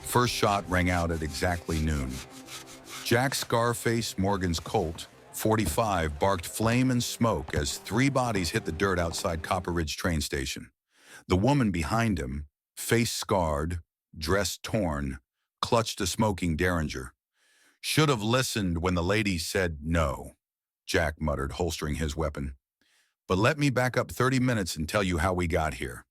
First shot rang out at exactly noon. Jack Scarface Morgan's Colt, 45, barked flame and smoke as three bodies hit the dirt outside Copper Ridge train station. The woman behind him, face scarred, dress torn, clutched a smoking Derringer. "Should have listened when the lady said no," Jack muttered, holstering his weapon. "But let me back up 30 minutes and tell you how we got here."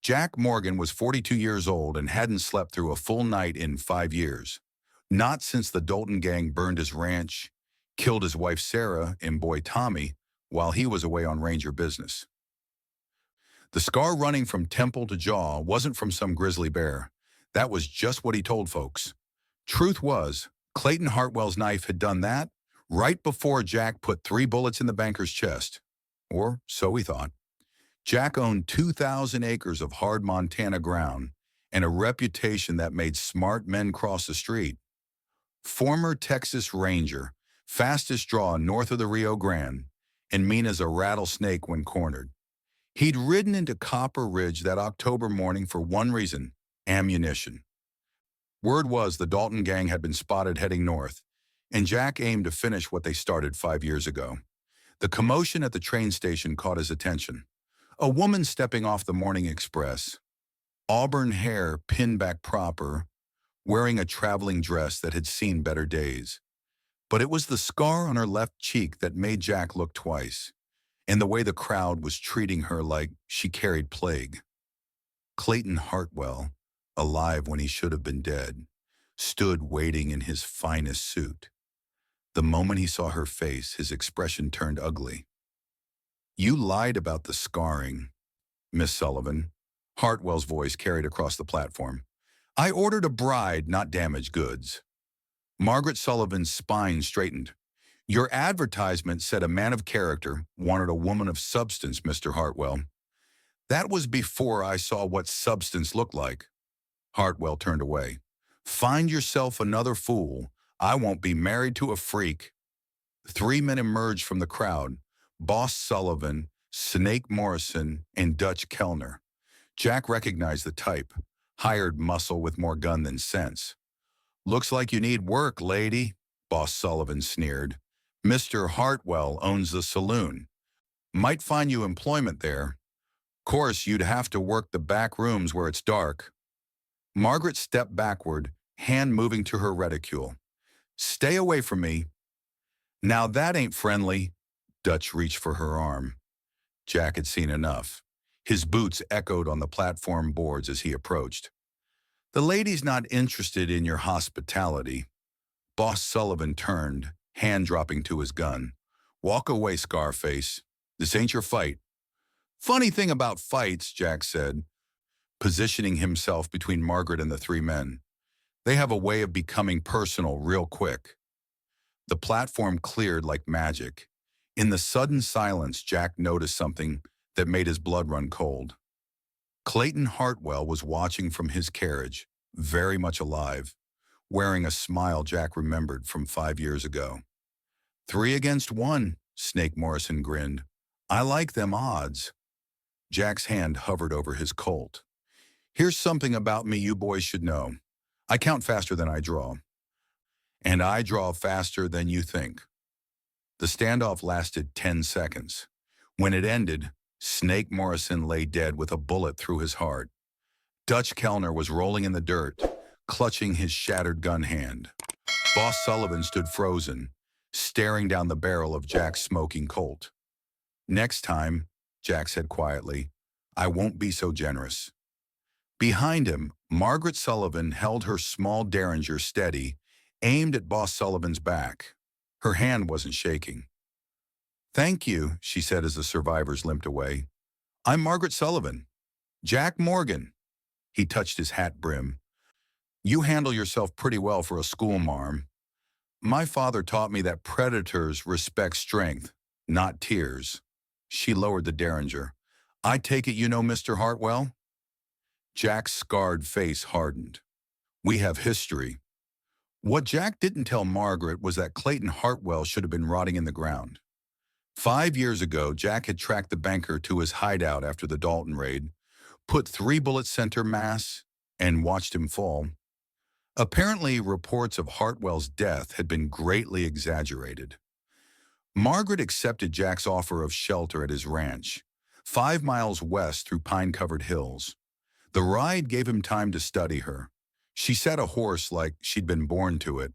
Jack Morgan was 42 years old and hadn't slept through a full night in 5 years. Not since the Dalton gang burned his ranch, killed his wife Sarah and boy Tommy while he was away on ranger business. The scar running from temple to jaw wasn't from some grizzly bear. That was just what he told folks. Truth was, Clayton Hartwell's knife had done that right before Jack put 3 bullets in the banker's chest. Or so he thought. Jack owned 2,000 acres of hard Montana ground and a reputation that made smart men cross the street. Former Texas Ranger, fastest draw north of the Rio Grande, and mean as a rattlesnake when cornered. He'd ridden into Copper Ridge that October morning for one reason: ammunition. Word was the Dalton gang had been spotted heading north, and Jack aimed to finish what they started 5 years ago. The commotion at the train station caught his attention. A woman stepping off the morning express, auburn hair pinned back proper, wearing a traveling dress that had seen better days. But it was the scar on her left cheek that made Jack look twice, and the way the crowd was treating her like she carried plague. Clayton Hartwell, alive when he should have been dead, stood waiting in his finest suit. The moment he saw her face, his expression turned ugly. "You lied about the scarring, Miss Sullivan," Hartwell's voice carried across the platform. "I ordered a bride, not damaged goods." Margaret Sullivan's spine straightened. "Your advertisement said a man of character wanted a woman of substance, Mr. Hartwell." "That was before I saw what substance looked like." Hartwell turned away. "Find yourself another fool. I won't be married to a freak." 3 men emerged from the crowd: Boss Sullivan, Snake Morrison, and Dutch Kellner. Jack recognized the type: hired muscle with more gun than sense. "Looks like you need work, lady," Boss Sullivan sneered. "Mr. Hartwell owns the saloon. Might find you employment there. Course you'd have to work the back rooms where it's dark." Margaret stepped backward, hand moving to her reticule. "Stay away from me." "Now that ain't friendly." Dutch reached for her arm. Jack had seen enough. His boots echoed on the platform boards as he approached. "The lady's not interested in your hospitality." Boss Sullivan turned, hand dropping to his gun. "Walk away, Scarface. This ain't your fight." "Funny thing about fights," Jack said, positioning himself between Margaret and the 3 men. "They have a way of becoming personal real quick." The platform cleared like magic. In the sudden silence, Jack noticed something that made his blood run cold. Clayton Hartwell was watching from his carriage, very much alive, wearing a smile Jack remembered from 5 years ago. "3 against 1, Snake Morrison grinned. "I like them odds." Jack's hand hovered over his Colt. "Here's something about me you boys should know. I count faster than I draw. And I draw faster than you think." The standoff lasted 10 seconds. When it ended, Snake Morrison lay dead with a bullet through his heart. Dutch Kellner was rolling in the dirt, clutching his shattered gun hand. Boss Sullivan stood frozen, staring down the barrel of Jack's smoking Colt. "Next time," Jack said quietly, "I won't be so generous." Behind him, Margaret Sullivan held her small Derringer steady, aimed at Boss Sullivan's back. Her hand wasn't shaking. "Thank you," she said as the survivors limped away. "I'm Margaret Sullivan. Jack Morgan." He touched his hat brim. "You handle yourself pretty well for a schoolmarm. My father taught me that predators respect strength, not tears." She lowered the Derringer. "I take it you know Mr. Hartwell?" Jack's scarred face hardened. "We have history." What Jack didn't tell Margaret was that Clayton Hartwell should have been rotting in the ground. 5 years ago, Jack had tracked the banker to his hideout after the Dalton raid, put 3 bullets center mass, and watched him fall. Apparently, reports of Hartwell's death had been greatly exaggerated. Margaret accepted Jack's offer of shelter at his ranch, 5 miles west through pine-covered hills. The ride gave him time to study her. She sat a horse like she'd been born to it,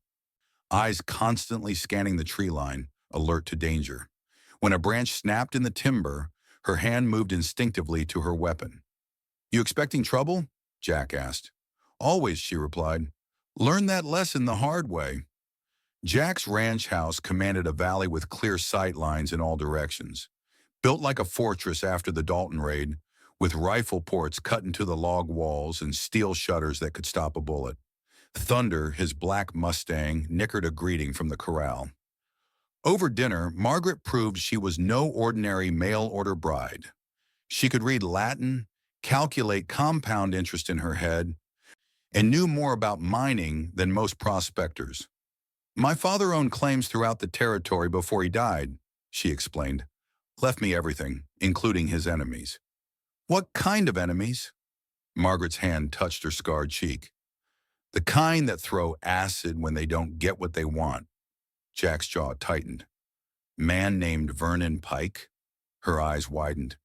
eyes constantly scanning the tree line, alert to danger. When a branch snapped in the timber, her hand moved instinctively to her weapon. "You expecting trouble?" Jack asked. "Always," she replied. "Learned that lesson the hard way." Jack's ranch house commanded a valley with clear sight lines in all directions. Built like a fortress after the Dalton raid, with rifle ports cut into the log walls and steel shutters that could stop a bullet. Thunder, his black Mustang, nickered a greeting from the corral. Over dinner, Margaret proved she was no ordinary mail-order bride. She could read Latin, calculate compound interest in her head, and knew more about mining than most prospectors. "My father owned claims throughout the territory before he died," she explained. "Left me everything, including his enemies." "What kind of enemies?" Margaret's hand touched her scarred cheek. "The kind that throw acid when they don't get what they want." Jack's jaw tightened. "Man named Vernon Pike?" Her eyes widened.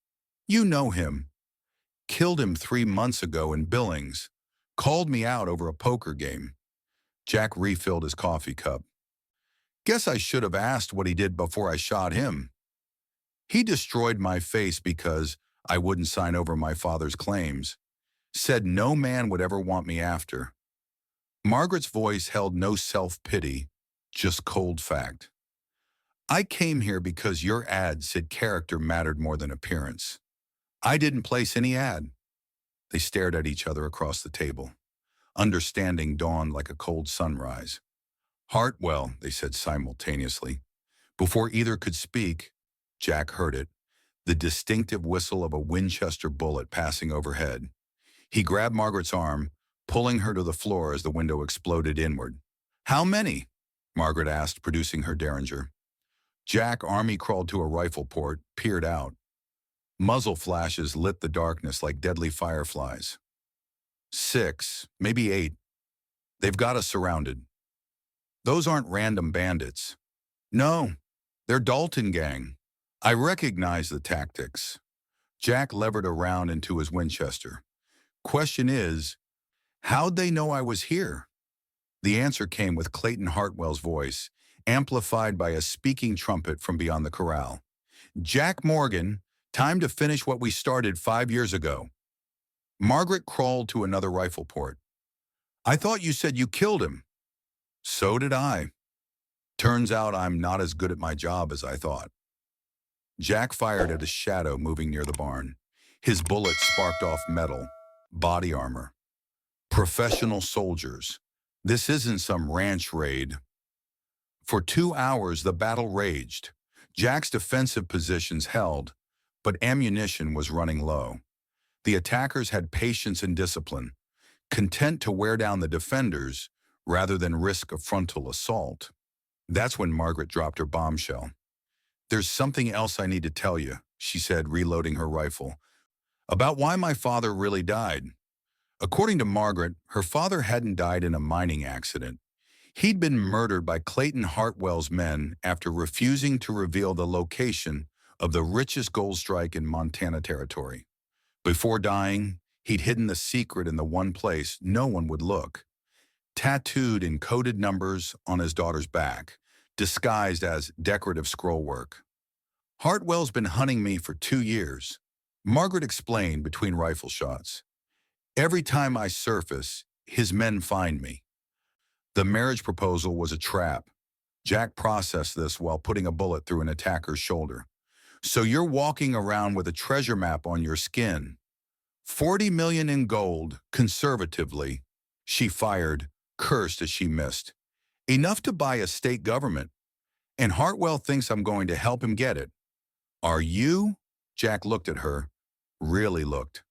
"You know him. Killed him 3 months ago in Billings. Called me out over a poker game." Jack refilled his coffee cup. "Guess I should have asked what he did before I shot him. He destroyed my face because I wouldn't sign over my father's claims. Said no man would ever want me after." Margaret's voice held no self-pity, just cold fact. "I came here because your ad said character mattered more than appearance. I didn't place any ad." They stared at each other across the table. Understanding dawned like a cold sunrise. "Hartwell," they said simultaneously. Before either could speak, Jack heard it, the distinctive whistle of a Winchester bullet passing overhead. He grabbed Margaret's arm, pulling her to the floor as the window exploded inward. "How many?" Margaret asked, producing her derringer. Jack army crawled to a rifle port, peered out. Muzzle flashes lit the darkness like deadly fireflies. "6, maybe 8. They've got us surrounded." "Those aren't random bandits." "No, they're Dalton gang. I recognize the tactics." Jack levered around into his Winchester. "Question is, how'd they know I was here?" The answer came with Clayton Hartwell's voice, amplified by a speaking trumpet from beyond the corral. "Jack Morgan, time to finish what we started 5 years ago." Margaret crawled to another rifle port. "I thought you said you killed him." "So did I. Turns out I'm not as good at my job as I thought." Jack fired at a shadow moving near the barn. His bullet sparked off metal, body armor. "Professional soldiers. This isn't some ranch raid." For 2 hours, the battle raged. Jack's defensive positions held, but ammunition was running low. The attackers had patience and discipline, content to wear down the defenders rather than risk a frontal assault. That's when Margaret dropped her bombshell. "There's something else I need to tell you," she said, reloading her rifle, "about why my father really died." According to Margaret, her father hadn't died in a mining accident. He'd been murdered by Clayton Hartwell's men after refusing to reveal the location of the richest gold strike in Montana Territory. Before dying, he'd hidden the secret in the one place no one would look, tattooed in coded numbers on his daughter's back, disguised as decorative scrollwork. "Hartwell's been hunting me for 2 years," Margaret explained between rifle shots. "Every time I surface, his men find me." The marriage proposal was a trap. Jack processed this while putting a bullet through an attacker's shoulder. "So you're walking around with a treasure map on your skin. 40 million in gold, conservatively." She fired, cursed as she missed. "Enough to buy a state government. And Hartwell thinks I'm going to help him get it." "Are you?" Jack looked at her, really looked.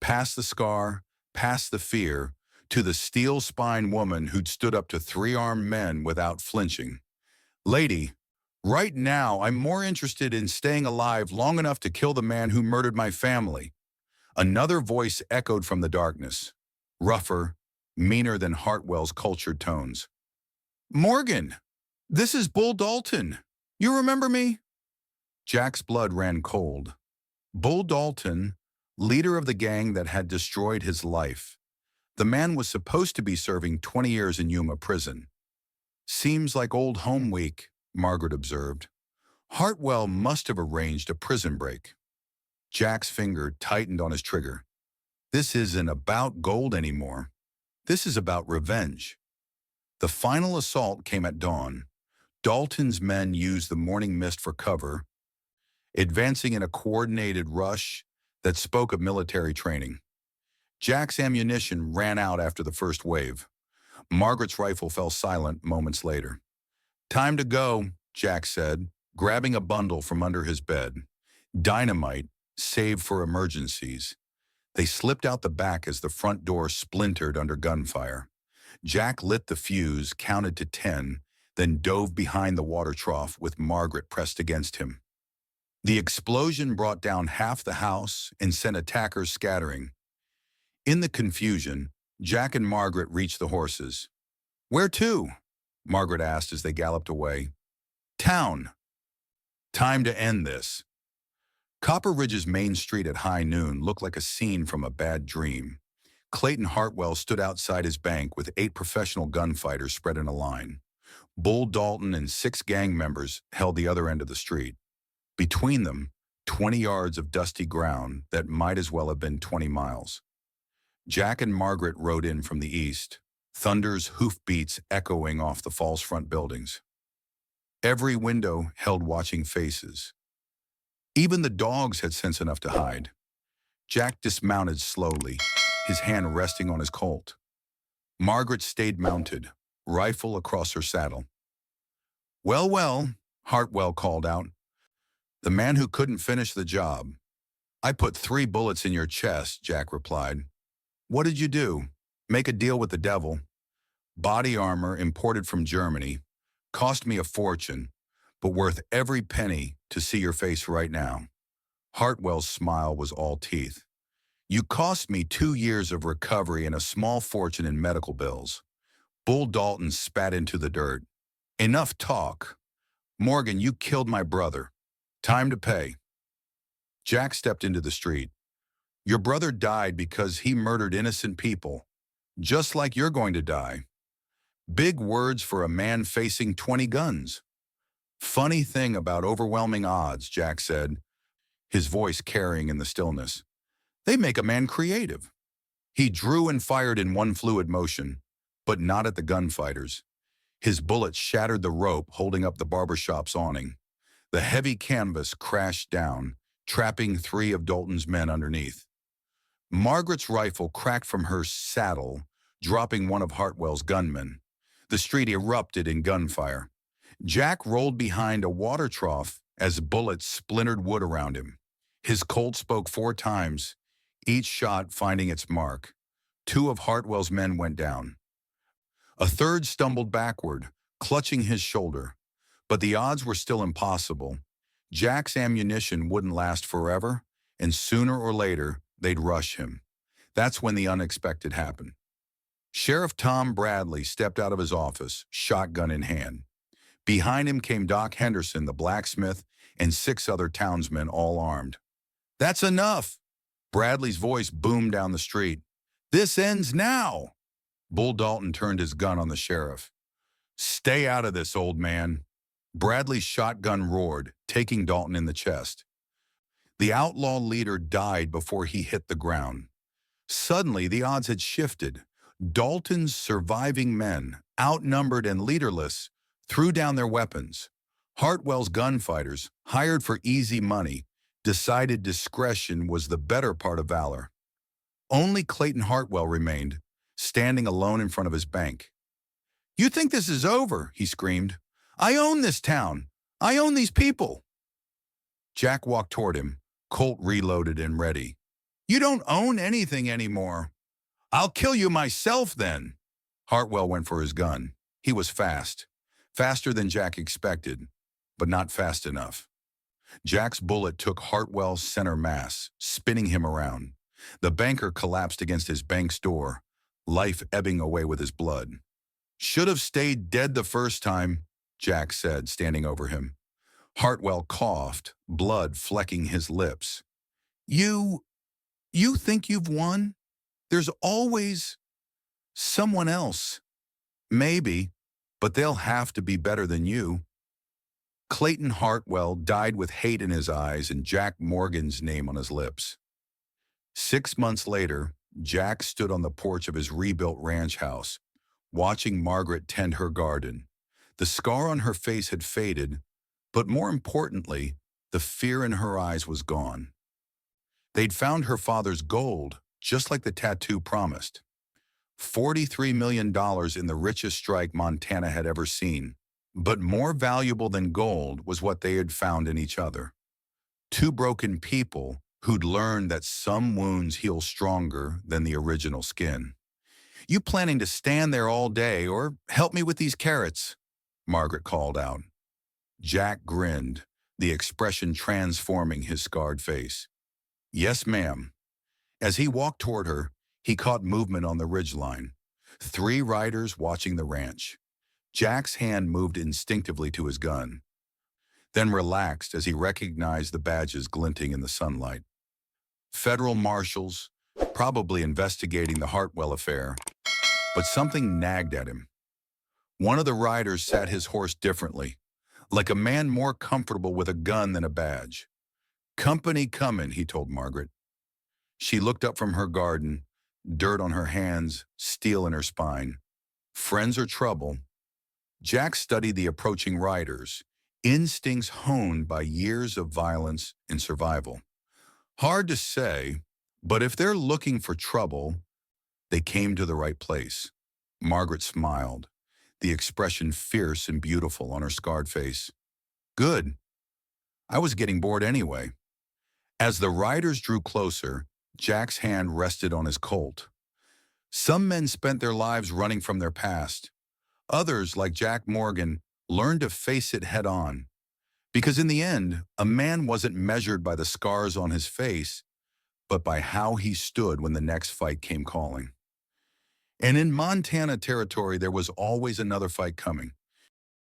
Past the scar, past the fear, to the steel-spined woman who'd stood up to 3 armed men without flinching. "Lady, right now I'm more interested in staying alive long enough to kill the man who murdered my family." Another voice echoed from the darkness, rougher, meaner than Hartwell's cultured tones. "Morgan, this is Bull Dalton. You remember me?" Jack's blood ran cold. Bull Dalton, leader of the gang that had destroyed his life. The man was supposed to be serving 20 years in Yuma prison. "Seems like old home week," Margaret observed. "Hartwell must have arranged a prison break." Jack's finger tightened on his trigger. "This isn't about gold anymore. This is about revenge." The final assault came at dawn. Dalton's men used the morning mist for cover, advancing in a coordinated rush that spoke of military training. Jack's ammunition ran out after the first wave. Margaret's rifle fell silent moments later. "Time to go," Jack said, grabbing a bundle from under his bed. Dynamite, saved for emergencies. They slipped out the back as the front door splintered under gunfire. Jack lit the fuse, counted to 10, then dove behind the water trough with Margaret pressed against him. The explosion brought down half the house and sent attackers scattering. In the confusion, Jack and Margaret reached the horses. "Where to?" Margaret asked as they galloped away. "Town. Time to end this." Copper Ridge's main street at high noon looked like a scene from a bad dream. Clayton Hartwell stood outside his bank with 8 professional gunfighters spread in a line. Bull Dalton and 6 gang members held the other end of the street. Between them, 20 yards of dusty ground that might as well have been 20 miles. Jack and Margaret rode in from the east, thunder's hoofbeats echoing off the false front buildings. Every window held watching faces. Even the dogs had sense enough to hide. Jack dismounted slowly, his hand resting on his Colt. Margaret stayed mounted, rifle across her saddle. "Well, well," Hartwell called out. "The man who couldn't finish the job." "I put 3 bullets in your chest," Jack replied. "What did you do? Make a deal with the devil?" "Body armor imported from Germany. Cost me a fortune, but worth every penny to see your face right now." Hartwell's smile was all teeth. "You cost me 2 years of recovery and a small fortune in medical bills." Bull Dalton spat into the dirt. "Enough talk. Morgan, you killed my brother. Time to pay." Jack stepped into the street. "Your brother died because he murdered innocent people, just like you're going to die." Big words for a man facing 20 guns. "Funny thing about overwhelming odds," Jack said, his voice carrying in the stillness. "They make a man creative." He drew and fired in one fluid motion, but not at the gunfighters. His bullets shattered the rope holding up the barbershop's awning. The heavy canvas crashed down, trapping 3 of Dalton's men underneath. Margaret's rifle cracked from her saddle, dropping one of Hartwell's gunmen. The street erupted in gunfire. Jack rolled behind a water trough as bullets splintered wood around him. His Colt spoke 4 times, each shot finding its mark. 2 of Hartwell's men went down. A third stumbled backward, clutching his shoulder. But the odds were still impossible. Jack's ammunition wouldn't last forever, and sooner or later, they'd rush him. That's when the unexpected happened. Sheriff Tom Bradley stepped out of his office, shotgun in hand. Behind him came Doc Henderson, the blacksmith, and 6 other townsmen, all armed. "That's enough!" Bradley's voice boomed down the street. "This ends now!" Bull Dalton turned his gun on the sheriff. "Stay out of this, old man." Bradley's shotgun roared, taking Dalton in the chest. The outlaw leader died before he hit the ground. Suddenly, the odds had shifted. Dalton's surviving men, outnumbered and leaderless, threw down their weapons. Hartwell's gunfighters, hired for easy money, decided discretion was the better part of valor. Only Clayton Hartwell remained, standing alone in front of his bank. "You think this is over?" he screamed. "I own this town. I own these people." Jack walked toward him, Colt reloaded and ready. "You don't own anything anymore." "I'll kill you myself then." Hartwell went for his gun. He was fast. Faster than Jack expected, but not fast enough. Jack's bullet took Hartwell's center mass, spinning him around. The banker collapsed against his bank's door, life ebbing away with his blood. "Should have stayed dead the first time," Jack said, standing over him. Hartwell coughed, blood flecking his lips. You, you think you've won? There's always someone else. Maybe, but they'll have to be better than you." Clayton Hartwell died with hate in his eyes and Jack Morgan's name on his lips. 6 months later, Jack stood on the porch of his rebuilt ranch house, watching Margaret tend her garden. The scar on her face had faded, but more importantly, the fear in her eyes was gone. They'd found her father's gold, just like the tattoo promised. $43 million in the richest strike Montana had ever seen. But more valuable than gold was what they had found in each other. Two broken people who'd learned that some wounds heal stronger than the original skin. "You planning to stand there all day or help me with these carrots?" Margaret called out. Jack grinned, the expression transforming his scarred face. "Yes, ma'am." As he walked toward her, he caught movement on the ridgeline. 3 riders watching the ranch. Jack's hand moved instinctively to his gun, then relaxed as he recognized the badges glinting in the sunlight. Federal marshals, probably investigating the Hartwell affair, but something nagged at him. One of the riders sat his horse differently, like a man more comfortable with a gun than a badge. "Company coming," he told Margaret. She looked up from her garden, dirt on her hands, steel in her spine. "Friends or trouble?" Jack studied the approaching riders, instincts honed by years of violence and survival. Hard to say, but if they're looking for trouble, they came to the right place. Margaret smiled, the expression fierce and beautiful on her scarred face. "Good. I was getting bored anyway." As the riders drew closer, Jack's hand rested on his Colt. Some men spent their lives running from their past. Others, like Jack Morgan, learned to face it head on. Because in the end, a man wasn't measured by the scars on his face, but by how he stood when the next fight came calling. And in Montana territory, there was always another fight coming.